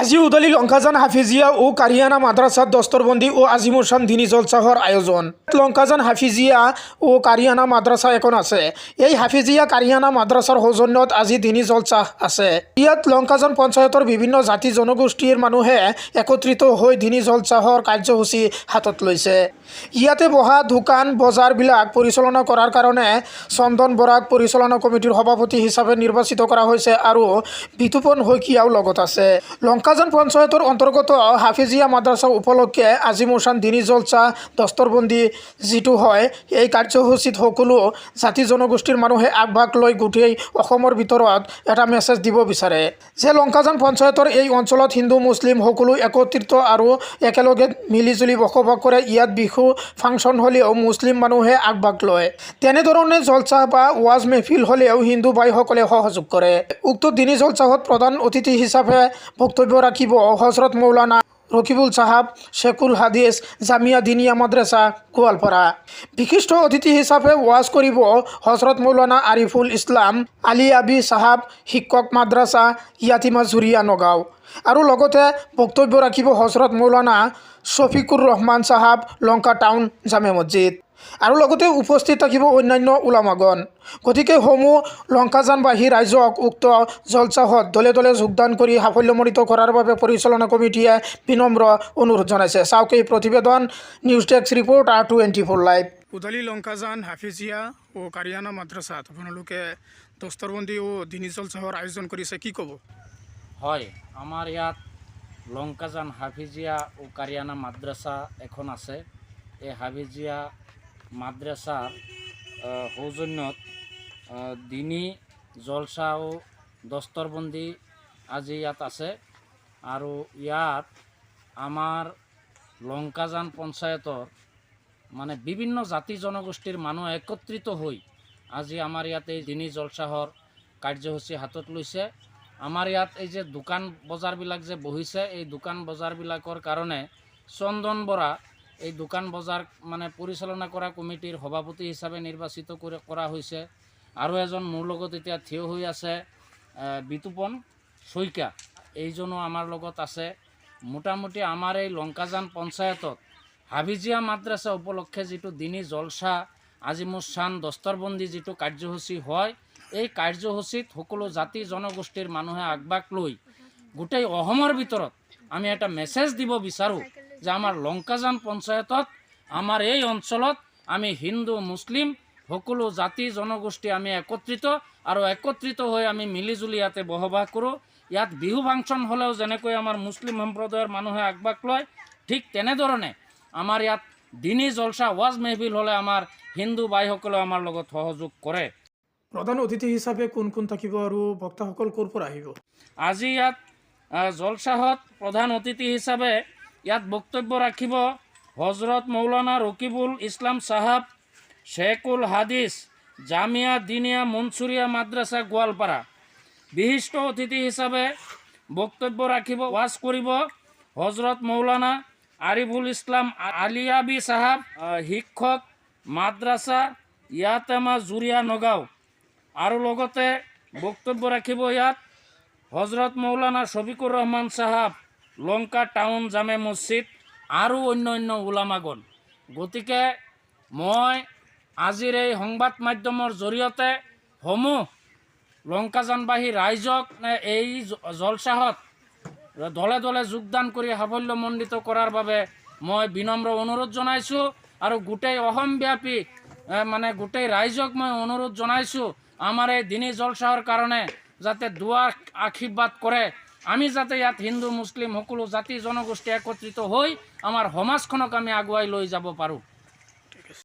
আজি উদলি লঙ্কাজান হাফিজিয়া ও কারিয়ানা মাদ্রাসার দস্তরবন্দি ও আজিমুরশান দিনী জলসাহর আয়োজন। লঙ্কাজান হাফিজিয়া ও কারিয়ানা মাদ্রাসা এখন আছে। এই হাফিজিয়া কারিয়ানা মাদ্রাসার সৌজন্যত আজি দিনী জলসাহ আছে। ইয়াত লঙ্কাজান পঞ্চায়তৰ বিভিন্ন জাতি জনগোষ্ঠীৰ মানুহে একত্ৰিত হৈ দিনী জলসাহৰ কাৰ্যসূচী হাতত লৈছে। ইয়াতে বহা দোকান বজাৰবিলাক পৰিচালনা কৰাৰ কাৰণে চন্দন বৰাক পৰিচালনা কমিটিৰ সভাপতি হিচাপে নিৰ্বাচিত কৰা হৈছে আৰু বিতুপন শইকীয়াও লগত আছে। লঙ্কাজান পঞ্চায়তৰ অন্তৰ্গত হাফিজিয়া মাদ্ৰাসা উপলক্ষে আজিমুৰশান দিনী জলসা দস্তৰবন্দী যিটো হয়, এই কাৰ্যসূচীত সকলো জাতি জনগোষ্ঠীৰ মানুহে আগভাগ লৈ গোটেই অসমৰ ভিতৰত এটা মেছেজ দিব বিচাৰে যে লঙ্কাজান পঞ্চায়তৰ এই অঞ্চলত হিন্দু মুছলিম সকলো একত্ৰিত আৰু একেলগে মিলিজুলি বসবাস কৰে। ইয়াত বিহু ফাংচন হ'লেও মুছলিম মানুহে আগভাগ লয়। তেনেধৰণে জলসা বা ৱাজ মেহফিল হ'লেও হিন্দু ভাইসকলে সহযোগ কৰে। উক্ত দিনী জলসাহত প্ৰধান অতিথি হিচাপে বক্তব্য ৰাখিব হজৰত মৌলানা ৰকিবুল সাহাব শেখুল হাদিস জামিয়া দিনিয়া মাদ্ৰাসা গোৱালপাৰা। বিশিষ্ট অতিথি হিচাপে ৱাজ কৰিব হজৰত মৌলানা আৰিফুল ইসলাম আলিয়াবি সাহাব শিক্ষক মাদ্ৰাসা ইয়াতিমা জুৰিয়া নগাঁও। আৰু লগতে বক্তব্য ৰাখিব হজৰত মৌলানা শফিকুৰ ৰহমান সাহাব লঙ্কা টাউন জামে মছজিদ। আৰু লগতে উপস্থিত থাকিব অন্যান্য ওলামাগণ। গতিকে সমূহ লঙ্কাজানবাসী ৰাইজক উক্ত জলসাহত দলে দলে যোগদান কৰি সাফল্যমণ্ডিত কৰাৰ বাবে পৰিচালনা কমিটিয়ে বিনম্ৰ অনুৰোধ জনাইছে। চাওক এই প্ৰতিবেদন, news desk report R24 live. উদলি লঙ্কাজান হাফিজিয়া ও কাৰিয়ানা মাদ্ৰাসাত আপোনালোকে দস্তৰবন্দী ও দিনী জলসাহৰ আয়োজন কৰিছে, কি ক'ব? হয়, আমাৰ ইয়াত লঙ্কাজান হাফিজিয়া ও কাৰিয়ানা মাদ্ৰাসা এখন আছে। এই হাফিজিয়া মাদ্ৰাসাৰ সৌজন্যত দিনী জলসা ও দস্তৰবন্দী আজি ইয়াত আছে। আৰু ইয়াত আমাৰ লঙ্কাজান পঞ্চায়তৰ মানে বিভিন্ন জাতি জনগোষ্ঠীৰ মানুহ একত্ৰিত হৈ আজি আমাৰ ইয়াত এই দিনী জলসাহৰ কাৰ্যসূচী হাতত লৈছে। আমাৰ ইয়াত এই যে দোকান বজাৰবিলাক যে বহিছে, এই দোকান বজাৰবিলাকৰ কাৰণে চন্দন বৰা এই দোকান বজাৰ মানে পৰিচালনা কৰা কমিটিৰ সভাপতি হিচাপে নিৰ্বাচিত কৰা হৈছে। আৰু এজন মোৰ লগত এতিয়া থিয় হৈ আছে বিতুপন শইকীয়া, এইজনো আমাৰ লগত আছে। মোটামুটি আমাৰ এই লঙ্কাজান পঞ্চায়তত হাফিজিয়া মাদ্ৰাসা উপলক্ষে যিটো দিনী জলসা আজিমুৰশান দস্তৰবন্দী যিটো কাৰ্যসূচী হয়, এই কাৰ্যসূচীত সকলো জাতি জনগোষ্ঠীৰ মানুহে আগভাগ লৈ গোটেই অসমৰ ভিতৰত আমি এটা মেছেজ দিব বিচাৰোঁ যে আমাৰ লঙ্কাজান পঞ্চায়তত আমাৰ এই অঞ্চলত আমি হিন্দু মুছলিম সকলো জাতি জনগোষ্ঠী আমি একত্ৰিত আৰু একত্ৰিত হৈ আমি মিলিজুলি ইয়াতে বসবাস কৰোঁ। ইয়াত বিহু ফাংচন হ'লেও যেনেকৈ আমাৰ মুছলিম সম্প্ৰদায়ৰ মানুহে আগভাগ লয়, ঠিক তেনেধৰণে আমাৰ ইয়াত দিনী জলসা ৱাজ মেহফিল হ'লে আমাৰ হিন্দু ভাইসকলেও আমাৰ লগত সহযোগ কৰে। প্ৰধান অতিথি হিচাপে কোন কোন থাকিব আৰু বক্তাসকল ক'ৰ পৰা আহিব? আজি ইয়াত জলসাহত প্ৰধান অতিথি হিচাপে ইয়াত বক্তব্য ৰাখিব হজৰত মৌলানা ৰকিবুল ইসলাম সাহাব শেখুল হাদিস জামিয়া দিনিয়া মনসুৰিয়া মাদ্ৰাসা গোৱালপাৰা। বিশিষ্ট অতিথি হিচাপে বক্তব্য ৰাখিব ৱাজ কৰিব হজৰত মৌলানা আৰিফুল ইসলাম আলিয়াবি সাহাব শিক্ষক মাদ্ৰাসা ইয়াতেমা জুৰিয়া নগাঁও। আৰু লগতে বক্তব্য ৰাখিব ইয়াত হজৰত মৌলানা শফিকুৰ ৰহমান সাহাব লঙ্কা টাউন জামে মছজিদ আৰু অন্য ওলামাগণ। গতিকে মই আজিৰ এই সংবাদ মাধ্যমৰ জৰিয়তে সমূহ লঙ্কাজানবাসী ৰাইজক এই জলসাহত দলে দলে যোগদান কৰি সাফল্যমণ্ডিত কৰাৰ বাবে মই বিনম্ৰ অনুৰোধ জনাইছোঁ। আৰু গোটেই অসমব্যাপী মানে গোটেই ৰাইজক মই অনুৰোধ জনাইছোঁ আমাৰ এই দিনী জলসাহৰ কাৰণে যাতে দুৱা আশীৰ্বাদ কৰে, আমি যাতে ইয়াত হিন্দু মুছলিম সকলো জাতি জনগোষ্ঠী একত্ৰিত হৈ আমাৰ সমাজখনক আমি আগুৱাই লৈ যাব পাৰোঁ।